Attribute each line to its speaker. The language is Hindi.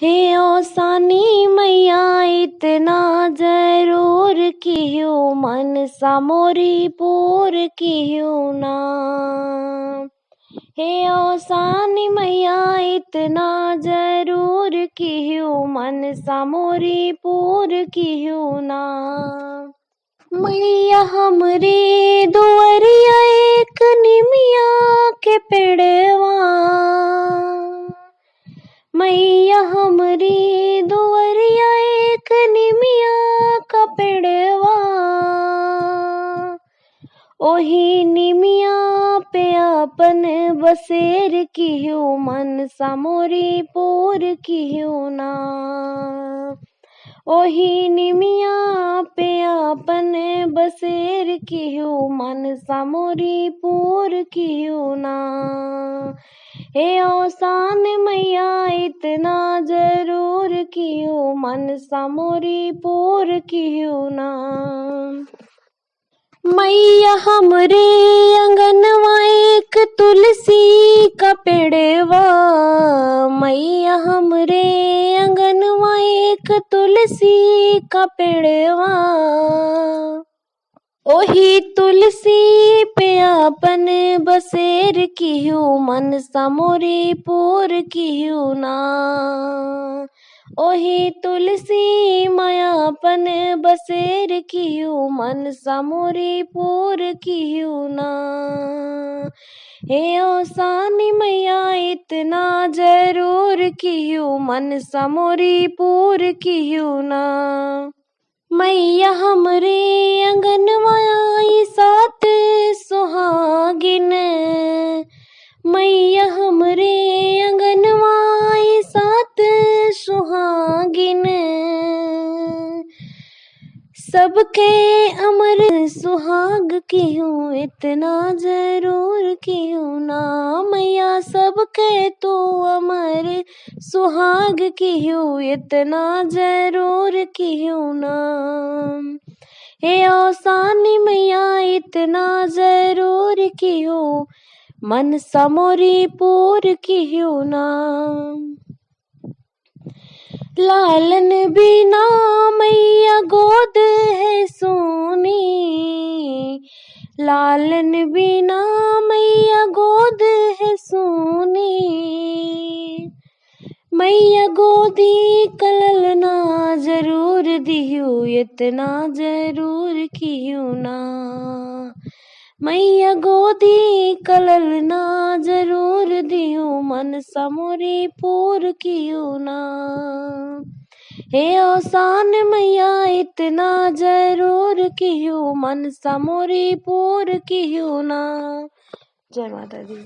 Speaker 1: हे ओसानी मैया इतना जरूर कियो मन सामोरी पूर कियो ना। हे ओसानी मैया इतना जरूर कियो मन सामोरी पूर कियो ना। मैया हमरे दुआरिया एक निमिया के पेड़वा, मैया हमरी दुआरिया एक निमिया का पेड़वा, ओही निमिया पे अपन बसेर कियो मन सामोरी पूर कियो ना। ओही निमिया पे अपन बसेर कियो मन सामोरी पूर कियो ना। हे ओसान मैया इतना जरूर कियो मन सामोरी पूर कियो ना। मैया हमरे अंगनवा एक तुलसी का पेड़वा, मैया हमरे अंगनवा एक तुलसी का पेड़वा, ओही तुलसी पे अपन बसेर कियो मन सामोरी पूर कियो ना। ओही तुलसी माया अपन बसेर कियो मन सामोरी पूर कियो ना। हे ओसानी मैया इतना जरूर कियो मन सामोरी पूर कियो ना। मैया हमरे अंगनवा आई सात सुहागिन, मैया हमरे अंगनवा आई सात सुहागिन, सबके अमर सुहाग कियो इतना जरूर कियो ना। मैया सबके तो अमर सुहाग कियो इतना जरूर कियो ना। हे ओसानी मैया इतना जरूर कियो मन सामोरी पूर कियो ना। लालन बिना मैया गोद है सोनी, लालन बिना मैया गोद है सोनी, मैया गोदी कललना जरूर दियो इतना जरूर कियो ना। मैया गोदी कललना जरूर दियो मन सामोरी पूर कियो ना। हे ओसान मैया इतना जरूर कियो मन सामोरी पूर कियो ना। जय माता दी।